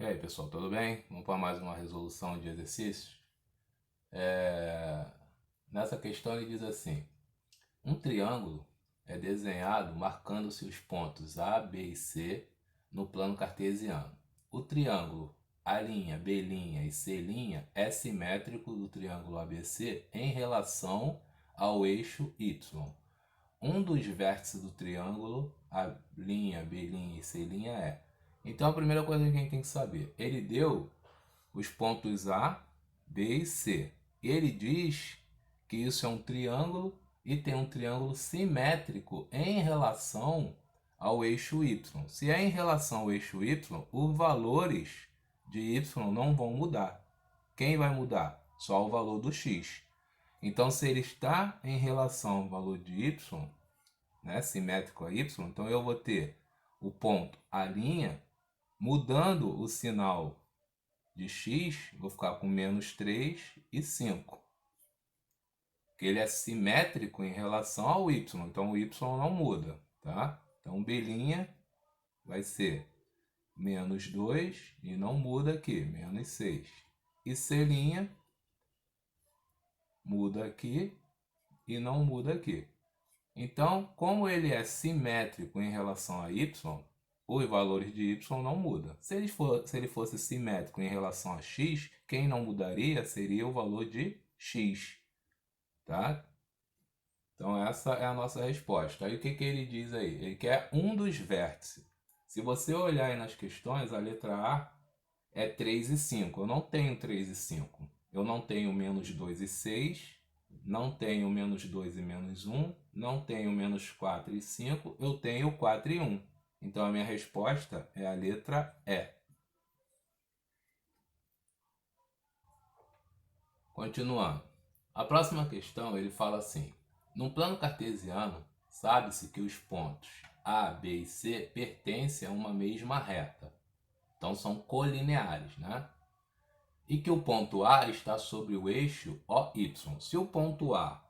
E aí, pessoal, tudo bem? Vamos para mais uma resolução de exercícios. Nessa questão ele diz assim: um triângulo é desenhado marcando-se os pontos A, B e C no plano cartesiano. O triângulo A', B' e C' é simétrico do triângulo ABC em relação ao eixo Y. Um dos vértices do triângulo A', B' e C' é. Então a primeira coisa que a gente tem que saber, ele deu os pontos A, B e C. Ele diz que isso é um triângulo e tem um triângulo simétrico em relação ao eixo Y. Se é em relação ao eixo Y, os valores de Y não vão mudar. Quem vai mudar? Só o valor do X. Então, se ele está em relação ao valor de Y, né, simétrico a Y, então eu vou ter o ponto A', mudando o sinal de x, vou ficar com menos 3 e 5. Porque ele é simétrico em relação ao y, então o y não muda, tá? Então B' vai ser menos 2 e não muda aqui, menos 6. E C' muda aqui e não muda aqui. Então, como ele é simétrico em relação a y, os valores de y não mudam. Se ele fosse simétrico em relação a x, quem não mudaria seria o valor de x. Tá? Então essa é a nossa resposta. Aí o que ele diz aí? Ele quer um dos vértices. Se você olhar aí nas questões, a letra A é 3 e 5. Eu não tenho 3 e 5. Eu não tenho menos 2 e 6. Não tenho menos 2 e menos 1. Não tenho menos 4 e 5. Eu tenho 4 e 1. Então a minha resposta é a letra E. Continuando. A próxima questão ele fala assim: no plano cartesiano, sabe-se que os pontos A, B e C pertencem a uma mesma reta. Então são colineares, né? E que o ponto A está sobre o eixo OY. Se o ponto A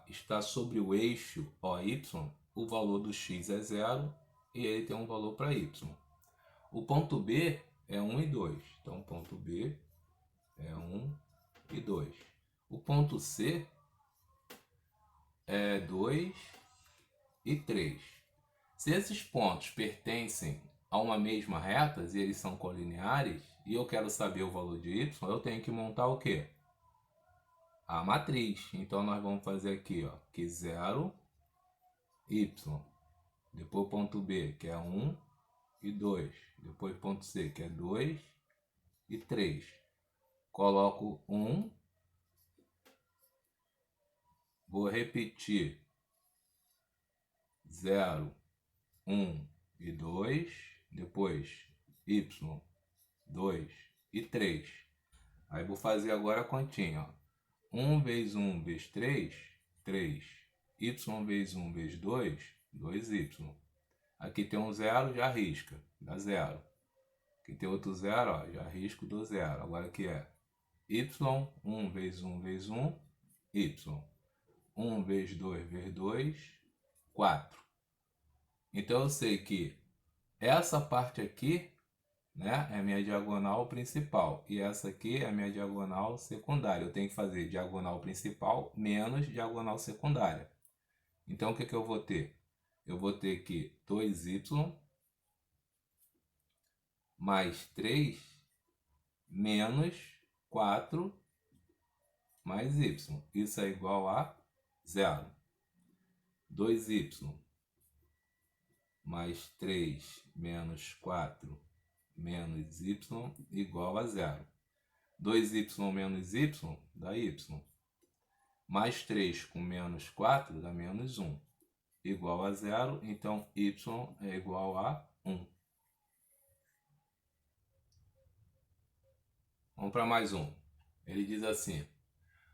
está sobre o eixo OY, o valor do x é 0 e ele tem um valor para y. O ponto B é 1 e 2. Então o ponto B é 1 e 2. O ponto C é 2 e 3. Se esses pontos pertencem a uma mesma reta e eles são colineares, e eu quero saber o valor de y, eu tenho que montar o quê? A matriz. Então nós vamos fazer aqui, ó, que 0, y. Depois o ponto B, que é 1 e 2. Depois o ponto C, que é 2 e 3. Coloco 1. Vou repetir 0, 1 e 2. Depois y, 2 e 3. Aí vou fazer agora a continha. Ó. 1 vezes 1 vezes 3, 3. Y vezes 1 vezes 2, 2y. Aqui tem um 0, já risca, dá 0. Aqui tem outro 0, ó, já risco do 0. Agora aqui é y, 1 vezes 1 vezes 1, y. 1 vezes 2 vezes 2, 4. Então eu sei que essa parte aqui, né, é a minha diagonal principal e essa aqui é a minha diagonal secundária. Eu tenho que fazer diagonal principal menos diagonal secundária. Então o que eu vou ter? Eu vou ter aqui 2y mais 3 menos 4 mais y. Isso é igual a 0. 2y mais 3 menos 4 menos y igual a 0. 2y menos y dá y. Mais 3 com menos 4 dá menos 1. Igual a 0, então y é igual a 1. Vamos para mais um. Ele diz assim: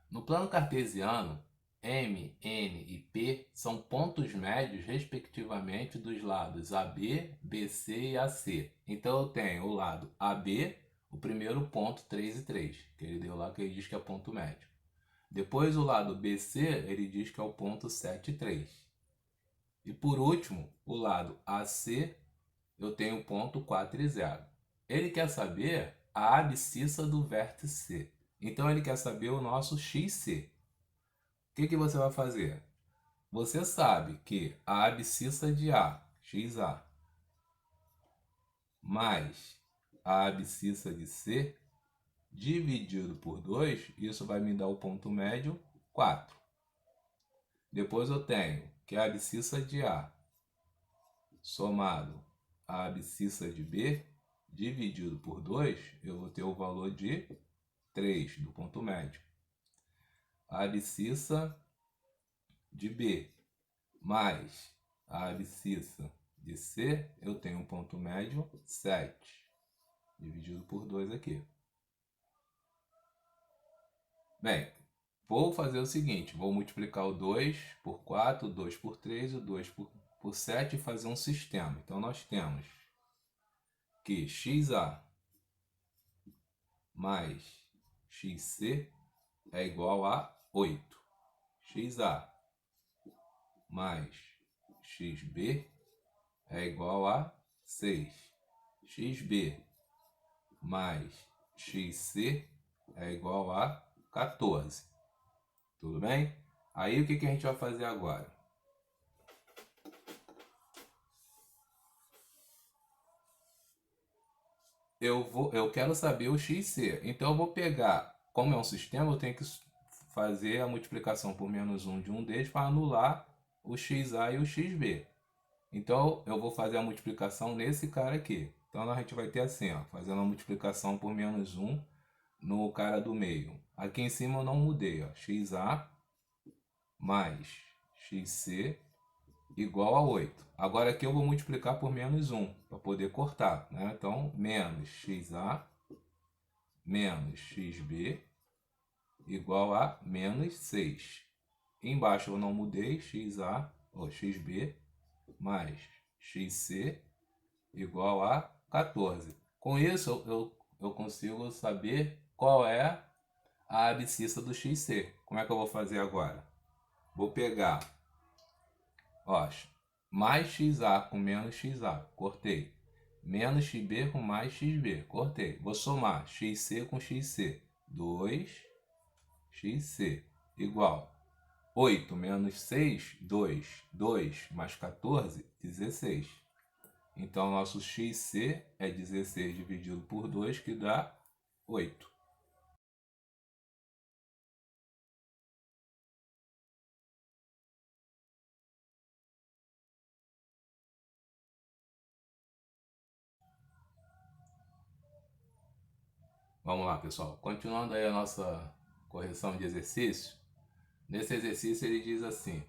no plano cartesiano, M, N e P são pontos médios, respectivamente, dos lados AB, BC e AC. Então eu tenho o lado AB, o primeiro ponto 3 e 3, que ele deu lá, que ele diz que é ponto médio. Depois o lado BC, ele diz que é o ponto 7 e 3. E por último, o lado AC, eu tenho o ponto 4 e 0. Ele quer saber a abscissa do vértice C. Então ele quer saber o nosso XC. O que você vai fazer? Você sabe que a abscissa de A, XA, mais a abscissa de C, dividido por 2, isso vai me dar o ponto médio 4. Depois eu tenho que a abscissa de A somado a abscissa de B, dividido por 2, eu vou ter o valor de 3 do ponto médio. A abscissa de B mais a abscissa de C, eu tenho um ponto médio 7, dividido por 2 aqui. Bem, vou fazer o seguinte, vou multiplicar o 2 por 4, o 2 por 3, o 2 por 7 e fazer um sistema. Então nós temos que XA mais XC é igual a 8. XA mais XB é igual a 6. XB mais XC é igual a 14. Tudo bem? Aí o que a gente vai fazer agora? Eu quero saber o XC. Então eu vou pegar, como é um sistema, eu tenho que fazer a multiplicação por menos 1 de um deles para anular o XA e o XB. Então eu vou fazer a multiplicação nesse cara aqui. Então a gente vai ter assim, ó, fazendo a multiplicação por menos 1 no cara do meio. Aqui em cima eu não mudei, ó, XA mais XC igual a 8. Agora aqui eu vou multiplicar por menos 1 para poder cortar, né? Então menos XA menos XB igual a menos 6. Embaixo eu não mudei, XA ou XB mais XC igual a 14. Com isso eu consigo saber qual é a abscissa do XC. Como é que eu vou fazer agora? Vou pegar, ó, mais XA com menos XA, cortei. Menos XB com mais XB, cortei. Vou somar XC com XC, 2XC igual 8 menos 6, 2. 2 mais 14, 16. Então, nosso XC é 16 dividido por 2, que dá 8. Vamos lá, pessoal. Continuando aí a nossa correção de exercício. Nesse exercício ele diz assim: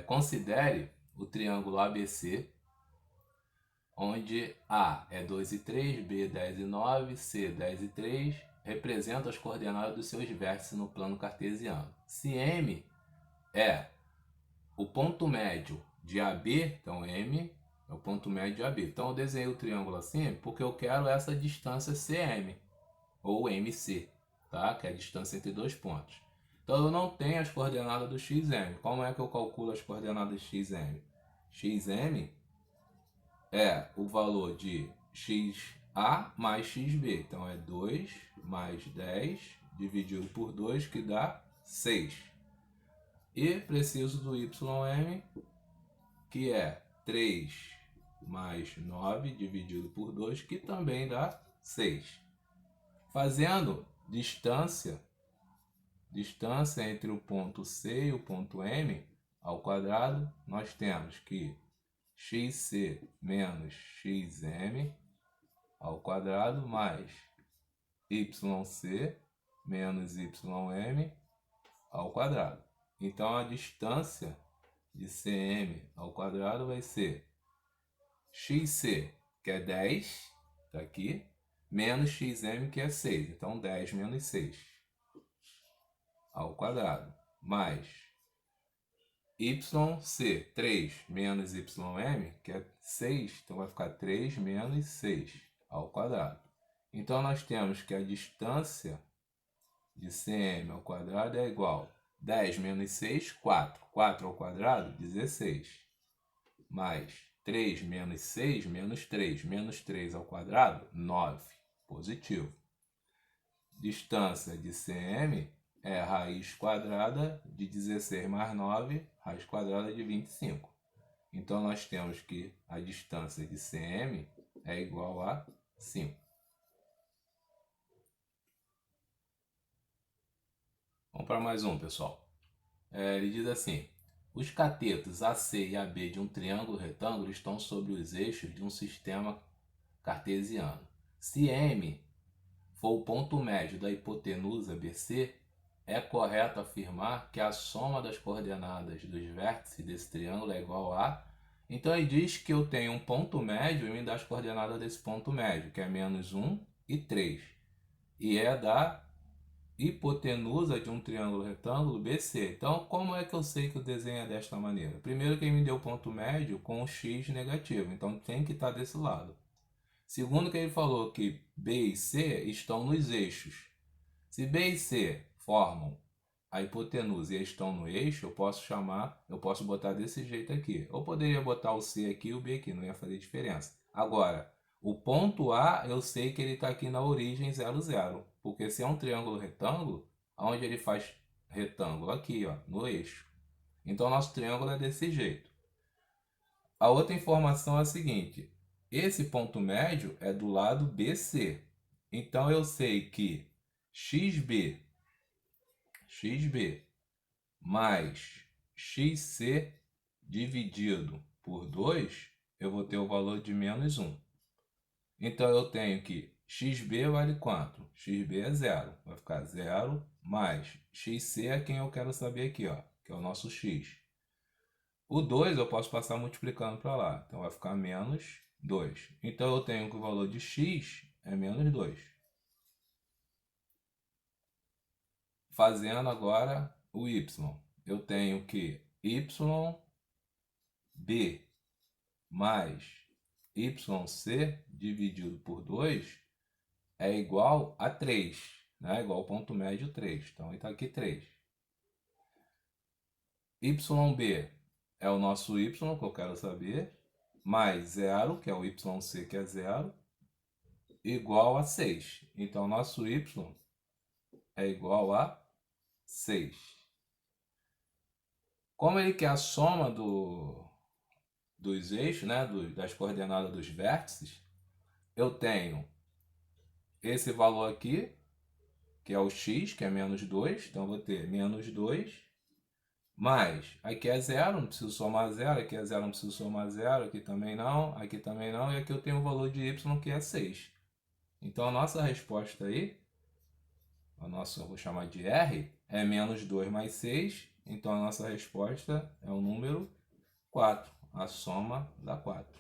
considere o triângulo ABC, onde A é 2 e 3, B 10 e 9, C 10 e 3, representa as coordenadas dos seus vértices no plano cartesiano. Se M é o ponto médio de AB, então M é o ponto médio de AB. Então eu desenhei o triângulo assim porque eu quero essa distância CM, ou MC, tá? Que é a distância entre dois pontos. Então eu não tenho as coordenadas do XM. Como é que eu calculo as coordenadas XM? XM é o valor de XA mais XB. Então é 2 mais 10 dividido por 2, que dá 6. E preciso do YM, que é 3 mais 9 dividido por 2, que também dá 6. Fazendo distância entre o ponto C e o ponto M ao quadrado, nós temos que XC menos XM ao quadrado mais YC menos YM ao quadrado. Então a distância de CM ao quadrado vai ser XC, que é 10, tá aqui, menos XM, que é 6. Então 10 menos 6 ao quadrado, mais YC, 3 menos YM, que é 6, então vai ficar 3 menos 6 ao quadrado. Então nós temos que a distância de CM ao quadrado é igual 10 menos 6, 4. 4 ao quadrado, 16. Mais 3 menos 6, menos 3. Menos 3 ao quadrado, 9. Positivo. Distância de CM é raiz quadrada de 16 mais 9, raiz quadrada de 25. Então, nós temos que a distância de CM é igual a 5. Vamos para mais um, pessoal. Ele diz assim: os catetos AC e AB de um triângulo retângulo estão sobre os eixos de um sistema cartesiano. Se M for o ponto médio da hipotenusa BC, é correto afirmar que a soma das coordenadas dos vértices desse triângulo é igual a... Então ele diz que eu tenho um ponto médio e me dá as coordenadas desse ponto médio, que é menos 1 e 3. E é da hipotenusa de um triângulo retângulo BC. Então, como é que eu sei que o desenho é desta maneira? Primeiro que ele me deu ponto médio com o x negativo, então tem que estar desse lado. Segundo que ele falou que B e C estão nos eixos. Se B e C formam a hipotenusa e estão no eixo, eu posso botar desse jeito aqui. Eu poderia botar o C aqui e o B aqui, não ia fazer diferença. Agora, o ponto A, eu sei que ele está aqui na origem 0, 0. Porque se é um triângulo retângulo, onde ele faz retângulo? Aqui, ó, no eixo. Então, nosso triângulo é desse jeito. A outra informação é a seguinte: esse ponto médio é do lado BC. Então, eu sei que XB mais XC dividido por 2, eu vou ter o valor de menos 1. Então, eu tenho que XB vale quanto? XB é 0. Vai ficar 0 mais XC é quem eu quero saber aqui, ó, que é o nosso X. O 2 eu posso passar multiplicando para lá. Então, vai ficar menos 2. Então, eu tenho que o valor de X é menos 2. Fazendo agora o Y. Eu tenho que YB mais YC dividido por 2 é igual a 3, né? Igual ao ponto médio 3. Então, está aqui 3. YB é o nosso Y, que eu quero saber, mais 0, que é o YC, que é 0, igual a 6. Então, nosso Y é igual a 6. Como ele quer a soma dos eixos, né, das coordenadas dos vértices, eu tenho esse valor aqui, que é o x, que é menos 2. Então, eu vou ter menos 2, mais, aqui é 0, não preciso somar 0, aqui é 0, não preciso somar 0, aqui também não, e aqui eu tenho o valor de y, que é 6. Então, a nossa resposta aí, eu vou chamar de R, é menos 2 mais 6. Então, a nossa resposta é o número 4, a soma dá 4.